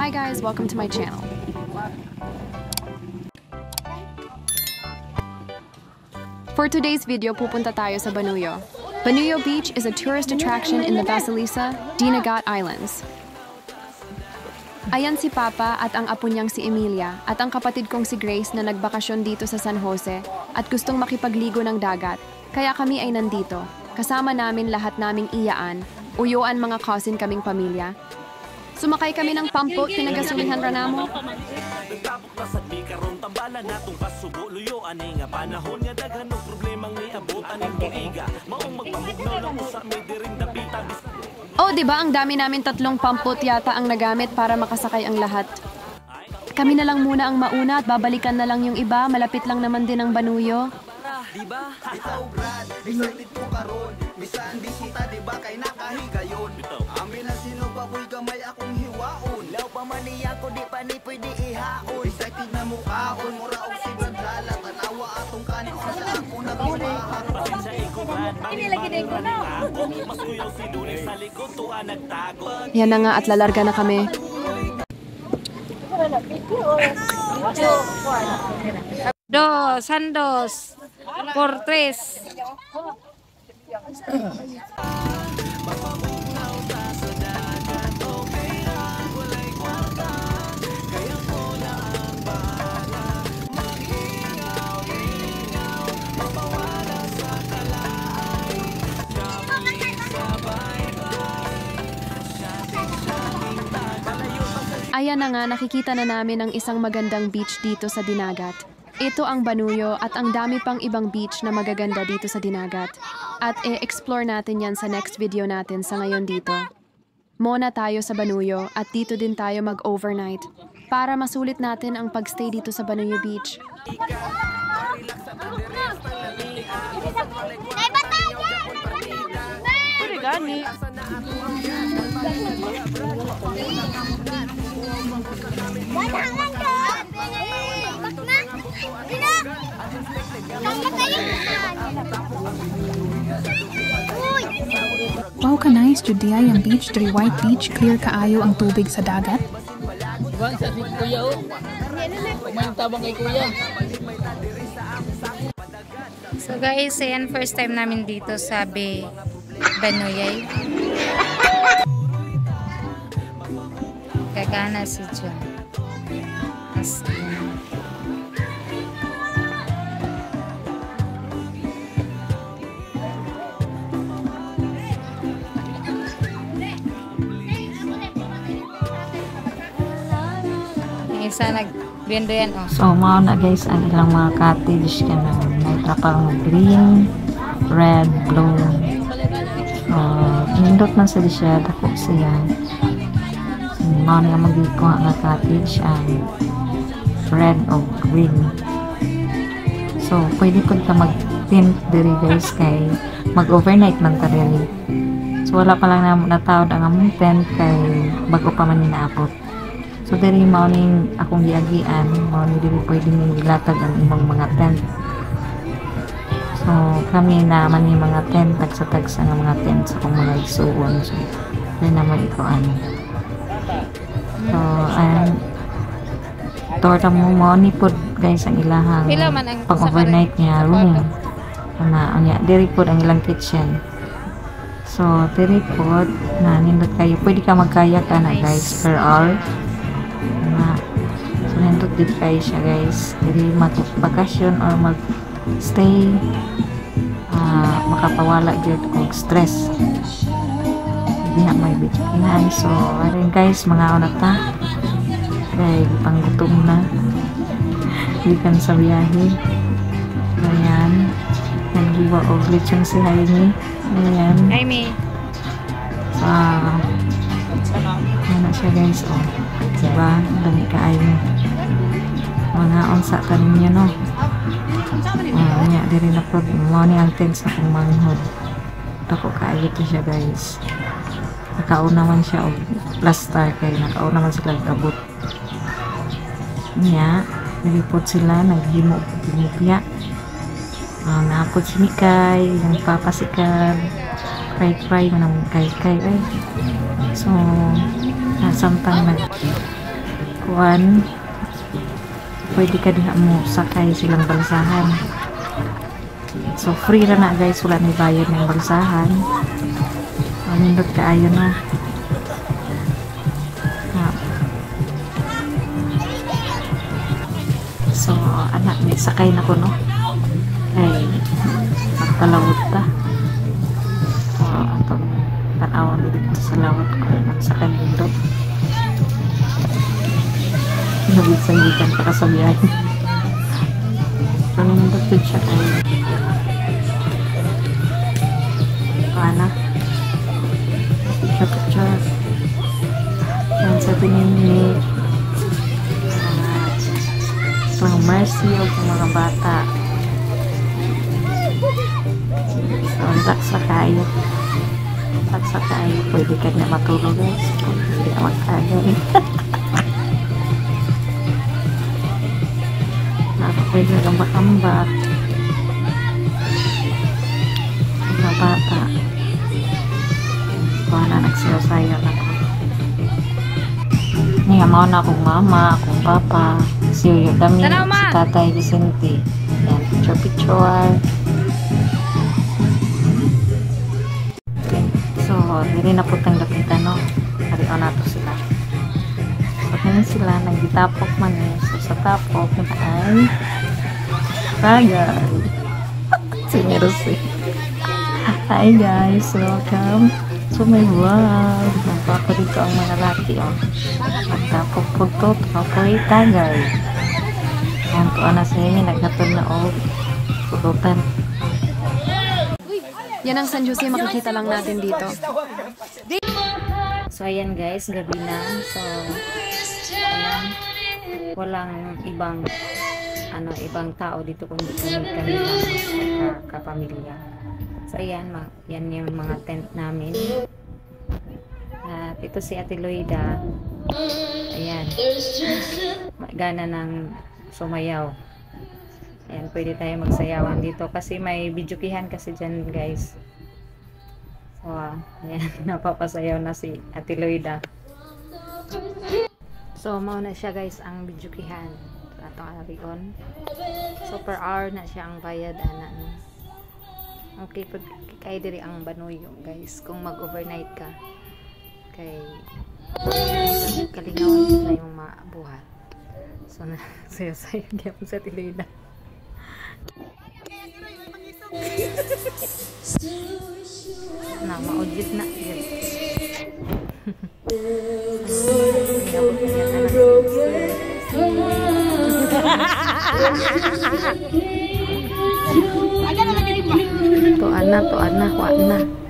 Hi guys, welcome to my channel. For today's video, pupunta tayo sa Banuyo. Banuyo Beach is a tourist attraction in the Vasilisa, Dinagat Islands. Ayan si Papa at ang apo niyang si Emilia at ang kapatid kong si Grace na nagbakasyon dito sa San Jose at gustong makipagligo ng dagat. Kaya kami ay nandito. Kasama namin lahat naming iyaan, uyuan mga cousin kaming pamilya. Sumakay kami ng pump boat, pinagasulihan ra namo. Nagtabok na sa di karon tambala natong kasubo luyo ani nga panahon nga daghan og problemang niabot aning tuiga maong magpamugnaw lang usa may diring dapita. Oh, di ba ang dami namin 3 pump boat yata ang nagamit para makasakay ang lahat. Kami na lang muna ang mauna at babalikan na lang yung iba, malapit lang naman din ang Banuyo. Diba? Bitaw brad, excited ko karon. Bisan bisita diba kay nakahigayon. Ambi na sino baboy gamay akong hiwaon. Law pa man niya ko di pa ni pwede ihaon. Excited na mukhaon, mura og sigad dala tanawa atong kanin sa ako nagmahal. Pasensya iko brad, Inilagay din ko na. mas kuyaw si Duli sa likod tuwa nagtago. Yan na nga at lalarga na kami. Sandos, por 3. Ayan na nga, nakikita na namin ang isang magandang beach dito sa Dinagat. Ito ang Banuyo at ang dami pang ibang beach na magaganda dito sa Dinagat. At e-explore natin yan sa next video natin sa ngayon dito. Muna tayo sa Banuyo at dito din tayo mag-overnight para masulit natin ang pagstay dito sa Banuyo Beach. Pwede gani. Wow ka nice, Judia, yung beach, diri white beach, clear kaayo ang tubig sa dagat. Diba, sa si Kuya o? May tabang kay Kuya. So guys, ayan first time namin dito sa Banuyay. Gagana si John. As isa nagbendo yan oh. So mao na guys ang ilang mga cottage kana may trapang green, red, blue. Nindot man sa siya dako siya. So mao na magiko ang cottage ang red o green. So pwede kun ta mag-tent diri guys kay mag-overnight man ta diri. So wala pa lang na natawad ang among tent kay bago pa man ni naabot. So diri mao ning akong giagian, mao ni diri pwede ning gilatag ang imong mga tent. So kami na man ni mga tent tagsa-tagsa nga mga tent sa akong mga igsuon. So dili na may ikuan. So ayan. Torta mo mao ni pod guys ang ilahang pang-overnight niya room. Anya diri pod ang ilang kitchen. So diri pod na nindot kayo pwede ka magkayak na guys per hour. So nindot dito kayo siya guys dili mag-bakasyon or mag-stay makapawala dito kung stress hindi na may bitkinan. So ayun guys mga unata kaya panggutom na ikan sa biyahe. Ayan nag-iwa og lechon si Jaime. Ayan Jaime ano siya guys oh diba dami kaayo mga unsa tanin niya no nya diri na po mo ni ang tent sa kong manghod dako kaayo to siya guys nakauna man siya og plaster kay nakauna man sila gabot nya nilipot sila naghimo pinipya napot si Mikay yung papasikad fry man ang kay ay so samtang kuan pwede ka diha mo sakay silang balsahan. So free ra na guys, wala na bayad ng balsahan. Nindot kaayo na. So anak, may sakay na ko no. Ay magpalawod ta. So ato tanawan dito sa lawat ko sa nindot. Nabit-sabitan pa kasabihan. So nindot din siya kayo. Anak. Picture. Yan sa tingin ni mga mercy o mga bata. So, laksa kayo. Laksa kayo. Pwede ka na matulog guys. Pwede ka magkagay. Pwede ka ambak-ambak. Mga bata. Kung na nagsasayo na ko. Niya mo na akong mama, akong papa, si Yoyo Dami, si Tatay Vicente. Yan, picture. So, hindi na po tayong lapitan, no? Hariyo na to sila. Pag ngayon sila, nagitapok man eh. So, sa tapok, ay tagay. Si Mercy. Hi guys, welcome. So may vlog. Nagpapa dito ang mga laki oh. Magtapok po to. Tapoy tagay. Ayan to na sa inyo. Nagkatod na oh. Pulutan. Yan ang San Jose, makikita lang natin dito. So ayan guys, gabi na. So ayan. Walang ibang ibang tao dito kundi kami lang kapamilya. So ayan, yan yung mga tent namin. At ito si Ate Loida. Ayan. Gana ng sumayaw. Ayan, pwede tayo magsayawan dito kasi may bidyukihan kasi dyan guys. So ayan, napapasayaw na si Ate Loida. So mauna siya guys ang bidyukihan. Atong arion. So per hour na siya ang bayad ana no. Okay, pag kay diri ang Banuyo guys, kung mag-overnight ka kay kalingawan na yung mabuhat. So na sayo-sayo gyapon sa Tilida. Na maudit na yun.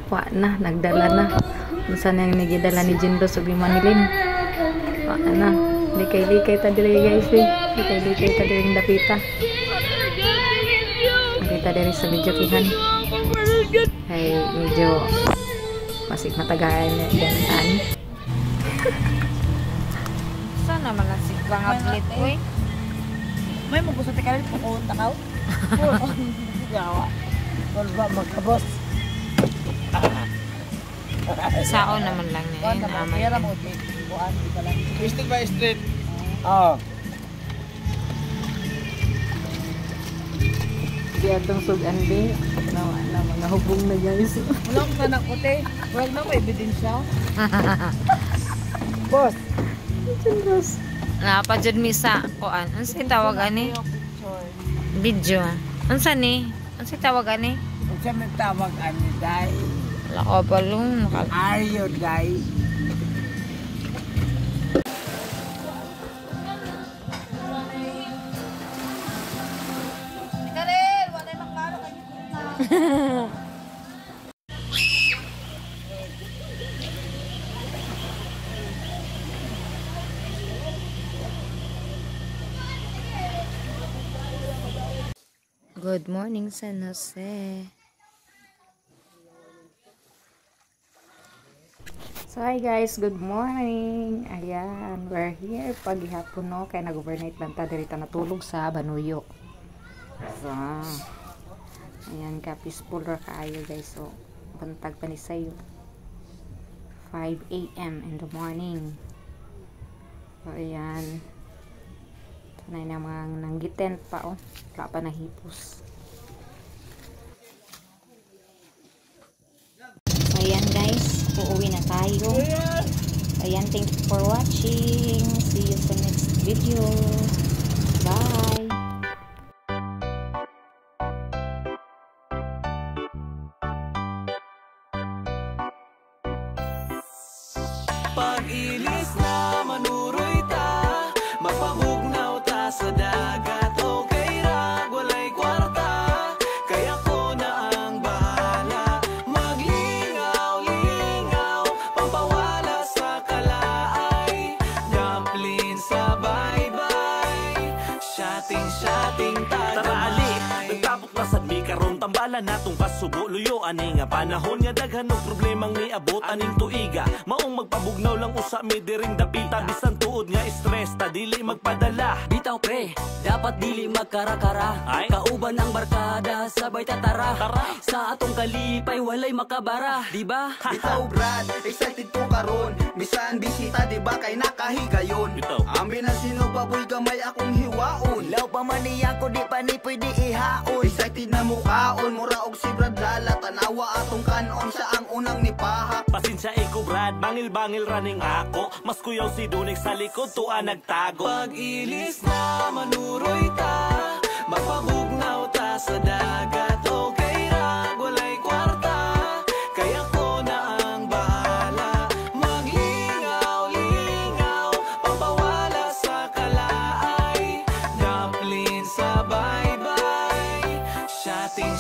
Wa na, nagdala na. Unsa nang nigidala ni Jindo sa Manilin. Wa na, likay-likay ta diri guys eh. Likay-likay ta diri dapita. Kita dari sa bidyukihan. Ay medyo masig matagayan yan. Sana malasig bang atlet oy. May magusto ta kalit ko takaw. Yawa. Wala ba magkabos. Sao naman lang na yun. Kaya mo buwan di pala. Twisting by street. Oh. Di atong sugan din. Na mga hubong na guys. Wala ko na nakote. Wala na may ebidensya. Boss. Boss. Pa jud misa kuan. Unsa tawag ani? Video. Unsa ni? Unsa tawag ani? Unsa man tawag ani dai? Wala ko balong. Are you dai? Karel, wala maklaro kanyo. Good morning, San Jose. So hi guys, good morning. Ayan, we're here paghihapon no kay nag-overnight lang ta diri ta natulog sa Banuyo. So ayan ka, peaceful ra kaayo guys. So bantag pa ni sayo 5 AM in the morning. So ayan, na mga nanggitent pa oh. Wala pa nahipos. So ayan guys, uuwi na tayo. Ayan, thank you for watching. See you sa next video. Bye! Pag-ilis na manuroy ta, mapabugnaw ta sa dagat. Okay ra, walay kwarta, kaya ko na ang bahala. Maglingaw-lingaw, pampawala sa kalaay. Dumpling sa bye-bye, shotting tagamay. Tara ali, nagtapok na sadmi karon tambala natong kasubo luyo. Ani nga panahon nga daghan og problemang niabot aning tuiga. Maong magpabugnaw lang usa mi diring dapita. Bisan tuod nga stress ta dili magpadala. Bitaw pre, dapat dili magkara-kara. Ay? Kauban ang barkada, sabay tatara. Sa atong kalipay walay makabara, di ba? Bitaw Brad, excited ko karon. Bisan bisita di ba kay nakahigayon. Bitaw. Ambi na sino baboy gamay akong hiwaon. Law pa man niya ko di pa ni pwede ihaon. Excited na mukhaon, mura og si Brad Lala. Tanawa atong kanon, siya ang unang nipahak. Pasensya iko Brad, bangil-bangil running ako. Mas kuyaw si Dunik sa likod, tuwa nagtago. Pag-ilis na manuroy ta, magpabugnaw ta sa dagat. Okay ra, walay kwarta, kaya ko na ang bahala. Maglingaw-lingaw, pampawala sa kalaay. Dumpling sa bye-bye, shotting